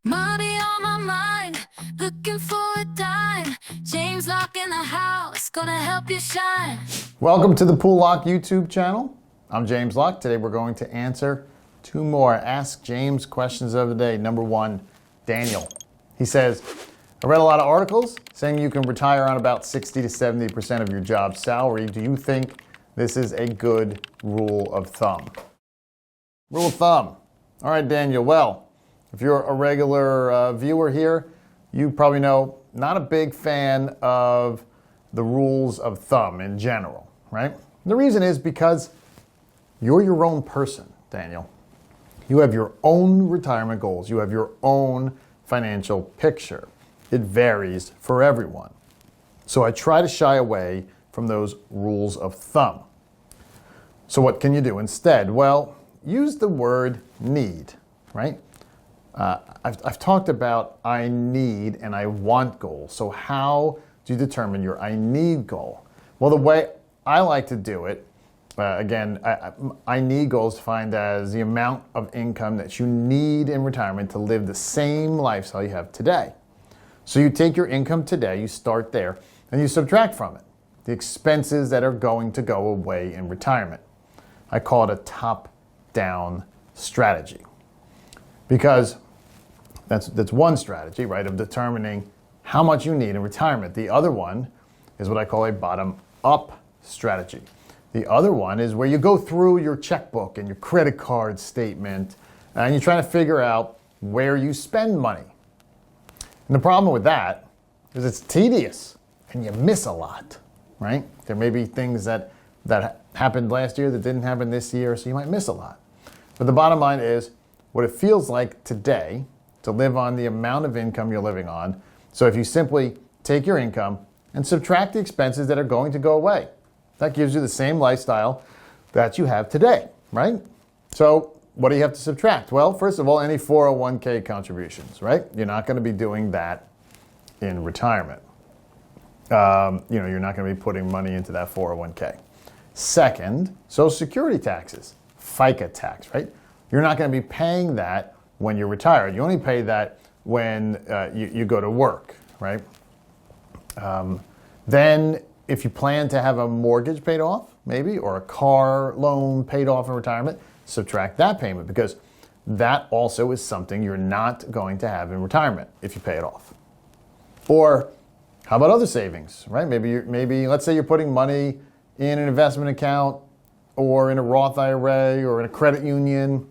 Money on my mind, looking for a dime. James Locke in the house, gonna help you shine. Welcome to the Poole Locke YouTube channel. I'm James Locke. Today we're going to answer two more Ask James questions of the day. Number one, Daniel. He says, I read a lot of articles saying you can retire on about 60 to 70% of your job salary. Do you think this is a good rule of thumb? Rule of thumb. All right, Daniel. Well, if you're a regular viewer here, you probably know not a big fan of the rules of thumb in general, right? The reason is because you're your own person, Daniel. You have your own retirement goals. You have your own financial picture. It varies for everyone. So I try to shy away from those rules of thumb. So what can you do instead? Well, use the word need, right? I've talked about I need and I want goals. So how do you determine your I need goal? Well, the way I like to do it, again, I need goals defined as the amount of income that you need in retirement to live the same lifestyle you have today. So you take your income today, you start there, and you subtract from it the expenses that are going to go away in retirement. I call it a top-down strategy because that's one strategy, right, of determining how much you need in retirement. The other one is what I call a bottom-up strategy. The other one is where you go through your checkbook and your credit card statement and you're trying to figure out where you spend money. And the problem with that is it's tedious and you miss a lot, right? There may be things that happened last year that didn't happen this year, so you might miss a lot. But the bottom line is what it feels like today to live on the amount of income you're living on. So if you simply take your income and subtract the expenses that are going to go away, that gives you the same lifestyle that you have today, right? So what do you have to subtract? Well, first of all, any 401k contributions, right? You're not going to be doing that in retirement. You're not going to be putting money into that 401k. Second, Social Security taxes, FICA tax, right? You're not going to be paying that when you're retired. You only pay that when you go to work, right? Then if you plan to have a mortgage paid off, maybe, or a car loan paid off in retirement, subtract that payment because that also is something you're not going to have in retirement if you pay it off. Or how about other savings, right? Maybe let's say you're putting money in an investment account or in a Roth IRA or in a credit union.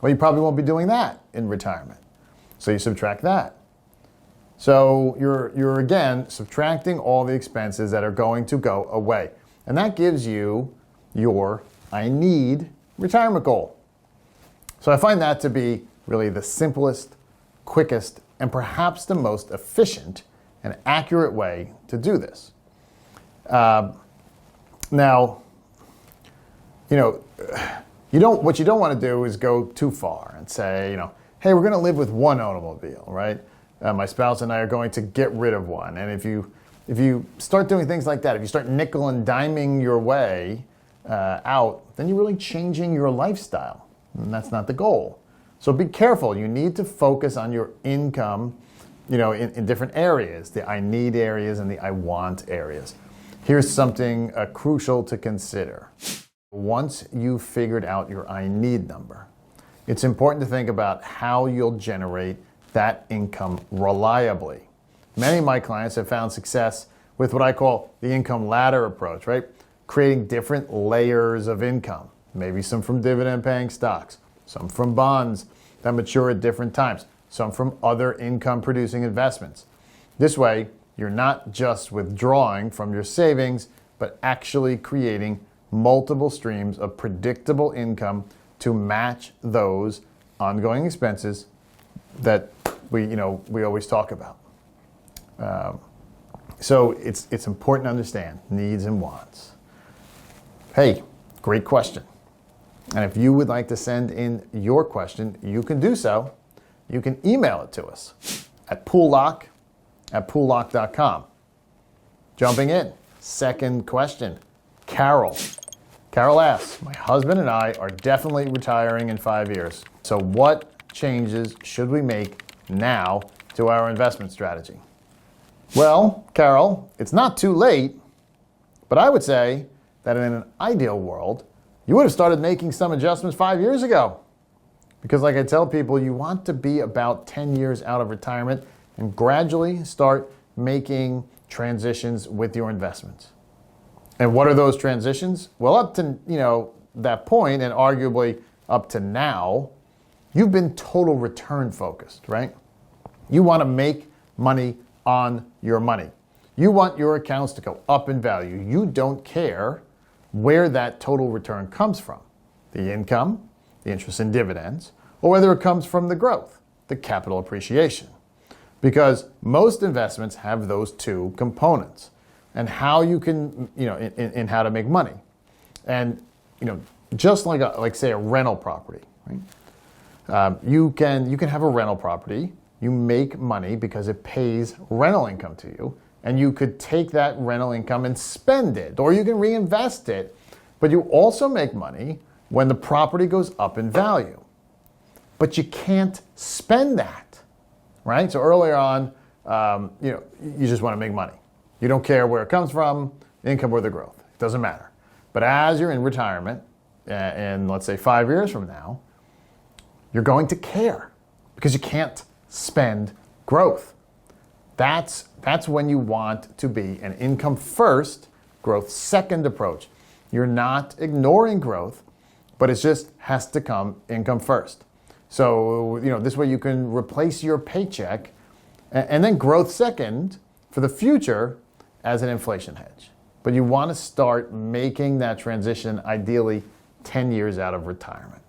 Well, you probably won't be doing that in retirement. So you subtract that. So you're again subtracting all the expenses that are going to go away. And that gives you your I need retirement goal. So I find that to be really the simplest, quickest, and perhaps the most efficient and accurate way to do this. Now, what you don't want to do is go too far and say, hey, we're going to live with one automobile, right? My spouse and I are going to get rid of one. And if you start doing things like that, if you start nickel and diming your way out, then you're really changing your lifestyle. And that's not the goal. So be careful. You need to focus on your income, in different areas, the I need areas and the I want areas. Here's something crucial to consider. Once you've figured out your I need number, it's important to think about how you'll generate that income reliably. Many of my clients have found success with what I call the income ladder approach, right? Creating different layers of income. Maybe some from dividend-paying stocks, some from bonds that mature at different times, some from other income-producing investments. This way, you're not just withdrawing from your savings, but actually creating multiple streams of predictable income to match those ongoing expenses that we always talk about. So it's important to understand needs and wants. Hey, great question. And if you would like to send in your question, you can do so. You can email it to us at poolelock@poolelocke.com. Jumping in, second question, Carol. Carol asks, my husband and I are definitely retiring in 5 years. So what changes should we make now to our investment strategy? Well, Carol, it's not too late, but I would say that in an ideal world, you would have started making some adjustments 5 years ago. Because like I tell people, you want to be about 10 years out of retirement and gradually start making transitions with your investments. And what are those transitions? Well, up to that point, and arguably up to now, you've been total return focused, right? You want to make money on your money. You want your accounts to go up in value. You don't care where that total return comes from. The income, the interest and dividends, or whether it comes from the growth, the capital appreciation. Because most investments have those two components, and how you can, in how to make money. And, just like say a rental property, right? You can have a rental property, you make money because it pays rental income to you, and you could take that rental income and spend it, or you can reinvest it, but you also make money when the property goes up in value. But you can't spend that, right? So earlier on, you just want to make money. You don't care where it comes from, income or the growth. It doesn't matter. But as you're in retirement, and let's say 5 years from now, you're going to care because you can't spend growth. That's when you want to be an income first, growth second approach. You're not ignoring growth, but it just has to come income first. So, this way you can replace your paycheck and then growth second for the future as an inflation hedge. But you want to start making that transition ideally 10 years out of retirement.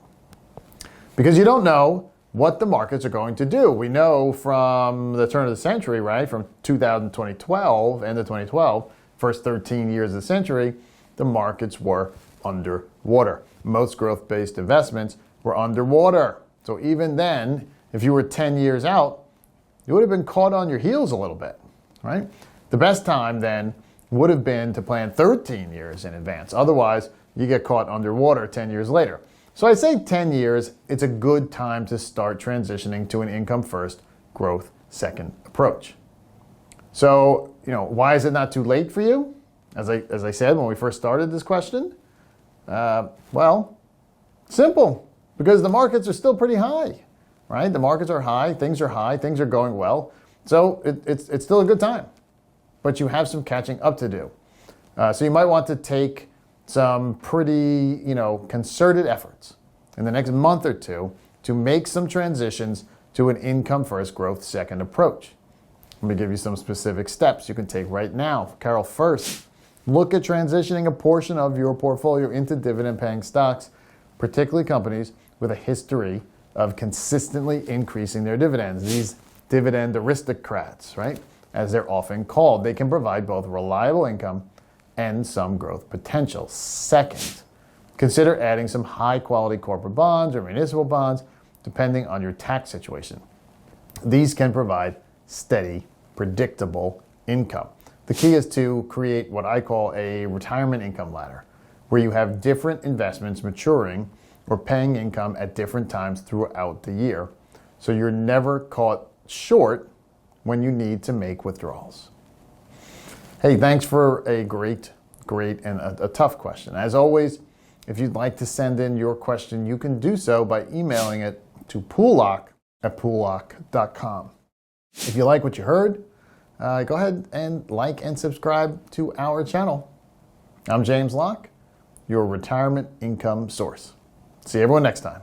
Because you don't know what the markets are going to do. We know from the turn of the century, right, from 2012, end of 2012, first 13 years of the century, the markets were underwater. Most growth-based investments were underwater. So even then, if you were 10 years out, you would have been caught on your heels a little bit, right? The best time then would have been to plan 13 years in advance. Otherwise, you get caught underwater 10 years later. So I say 10 years, it's a good time to start transitioning to an income first, growth second approach. So, why is it not too late for you? As I said when we first started this question, well, simple, because the markets are still pretty high, right? The markets are high, things are going well. So it's still a good time, but you have some catching up to do. So you might want to take some pretty, concerted efforts in the next month or two to make some transitions to an income first, growth second approach. Let me give you some specific steps you can take right now. Carol, first, look at transitioning a portion of your portfolio into dividend-paying stocks, particularly companies with a history of consistently increasing their dividends. These dividend aristocrats, right, as they're often called, they can provide both reliable income and some growth potential. Second, consider adding some high-quality corporate bonds or municipal bonds, depending on your tax situation. These can provide steady, predictable income. The key is to create what I call a retirement income ladder, where you have different investments maturing or paying income at different times throughout the year, so you're never caught short when you need to make withdrawals. Hey, thanks for a great and a tough question. As always, if you'd like to send in your question, you can do so by emailing it to poolelock@poolelock.com. If you like what you heard, go ahead and like and subscribe to our channel. I'm James Locke, your retirement income source. See everyone next time.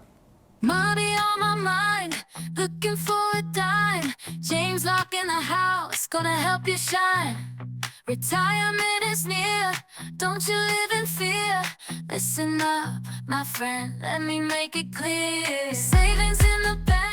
Money on my mind, looking for a dime. James Locke in the house, gonna help you shine. Retirement is near, don't you live in fear. Listen up, my friend, let me make it clear. Savings in the bank.